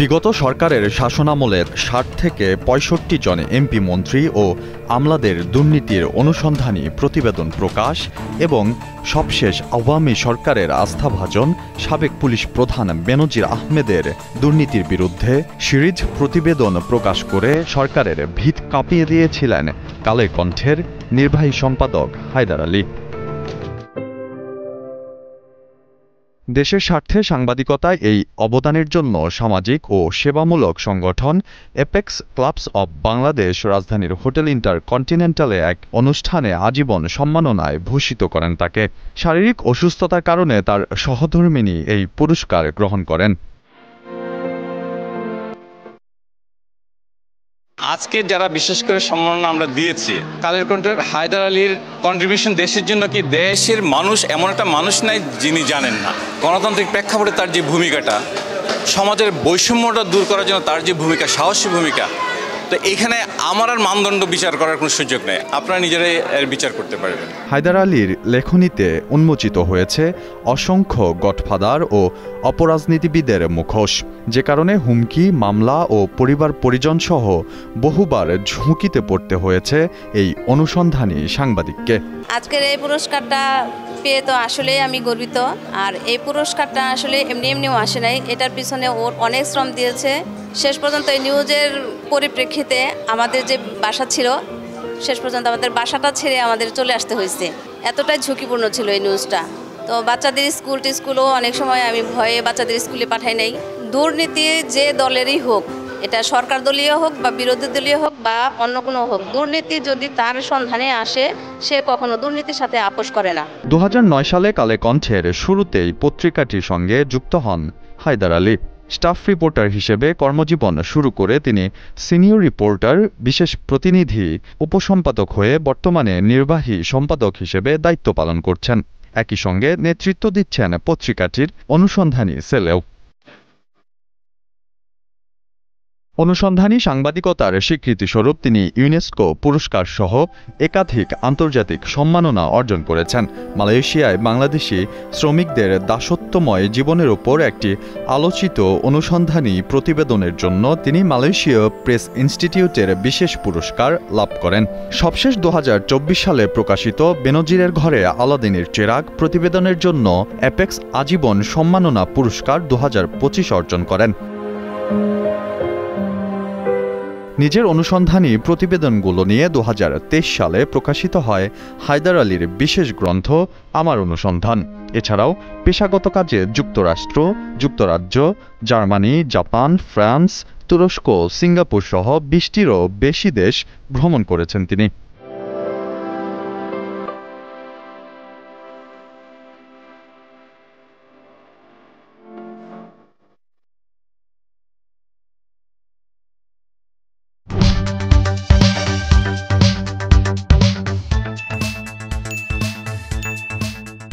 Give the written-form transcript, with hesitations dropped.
বিগত সরকারের শাসনামলের ৬০ থেকে ৬৫ জন এমপি মন্ত্রী ও আমলাদের দুর্নীতির অনুসন্ধানী প্রতিবেদন প্রকাশ এবং সবশেষ আওয়ামী সরকারের আস্থাভাজন সাবেক পুলিশ প্রধান বেনজির আহমেদের দুর্নীতির বিরুদ্ধে সিরিজ প্রতিবেদন প্রকাশ করে সরকারের ভিত কাঁপিয়ে দিয়েছিলেন কালের কণ্ঠের নির্বাহী সম্পাদক হায়দার আলী। দেশের স্বার্থে সাংবাদিকতায় এই অবদানের জন্য সামাজিক ও সেবামূলক সংগঠন এপেক্স ক্লাবস অব বাংলাদেশ রাজধানীর হোটেল ইন্টারকন্টিনেন্টালে এক অনুষ্ঠানে আজীবন সম্মাননায় ভূষিত করেন তাকে। শারীরিক অসুস্থতার কারণে তার সহধর্মিণী এই পুরস্কার গ্রহণ করেন। আজকে যারা বিশেষ করে সম্মাননা আমরা দিয়েছি, কালের কণ্ঠের হায়দার আলীর কন্ট্রিবিউশন দেশের জন্য কি, দেশের মানুষ এমন একটা মানুষ নাই যিনি জানেন না গণতান্ত্রিক প্রেক্ষাপটে তার যে ভূমিকাটা, সমাজের বৈষম্যটা দূর করার জন্য তার যে ভূমিকা, সাহসী ভূমিকা। তো এখানে আমার আর মানদণ্ড বিচার করার কোনো সুযোগ নেই, আপনারা নিজেরাই এর বিচার করতে পারবেন। হায়দার আলীর লেখনীতে উন্মোচিত হয়েছে অসংখ্য গডফাদার ও অপরাজনীতিবিদের মুখোশ, যে কারণে হুমকি, মামলা ও পরিবার পরিজন সহ বহুবার ঝুঁকিতে পড়তে হয়েছে এই অনুসন্ধানী সাংবাদিককে। আজকের এই পুরস্কারটা পেয়ে তো আসলেই আমি গর্বিত। আর এই পুরস্কারটা আসলে এমনিও আসে নাই, এটার পিছনে ওর অনেক শ্রম দিয়েছে। শেষ পর্যন্ত এই নিউজের পরিপ্রেক্ষিতে আমাদের যে বাসা ছিল, শেষ পর্যন্ত আমাদের বাসাটা ছেড়ে আমাদের চলে আসতে হয়েছে, এতটাই ঝুঁকিপূর্ণ ছিল এই নিউজটা। তো বাচ্চাদের স্কুলও অনেক সময় আমি ভয়ে বাচ্চাদের স্কুলে পাঠাই নাই। দুর্নীতি যে দলেরই হোক, এটা সরকার দলীয় হোক বা বিরোধী দলীয় হোক বা অন্য কোনো হোক, দুর্নীতি যদি তার সন্ধানে আসে, সে কখনো দুর্নীতির সাথে আপোষ করে না। 2009 সালে কালে কণ্ঠের শুরুতেই পত্রিকাটির সঙ্গে যুক্ত হন হায়দার আলী। স্টাফ রিপোর্টার হিসেবে কর্মজীবন শুরু করে তিনি সিনিয়র রিপোর্টার, বিশেষ প্রতিনিধি, উপসম্পাদক হয়ে বর্তমানে নির্বাহী সম্পাদক হিসেবে দায়িত্ব পালন করছেন। একই সঙ্গে নেতৃত্ব দিচ্ছেন পত্রিকাটির অনুসন্ধানী সেলেও। অনুসন্ধানী সাংবাদিকতার স্বীকৃতিস্বরূপ তিনি ইউনেস্কো পুরস্কার সহ একাধিক আন্তর্জাতিক সম্মাননা অর্জন করেছেন। মালয়েশিয়ায় বাংলাদেশি শ্রমিকদের দাসত্বময় জীবনের উপর একটি আলোচিত অনুসন্ধানী প্রতিবেদনের জন্য তিনি মালয়েশীয় প্রেস ইনস্টিটিউটের বিশেষ পুরস্কার লাভ করেন। সবশেষ 2024 সালে প্রকাশিত বেনজিরের ঘরে আলাদিনের চেরাগ প্রতিবেদনের জন্য অ্যাপেক্স আজীবন সম্মাননা পুরস্কার 2025 অর্জন করেন। নিজের অনুসন্ধানী প্রতিবেদনগুলো নিয়ে 2023 সালে প্রকাশিত হয় হায়দার আলীর বিশেষ গ্রন্থ আমার অনুসন্ধান। এছাড়াও পেশাগত কাজে যুক্তরাষ্ট্র, যুক্তরাজ্য, জার্মানি, জাপান, ফ্রান্স, তুরস্ক, সিঙ্গাপুর সহ 20টিরও বেশি দেশ ভ্রমণ করেছেন তিনি।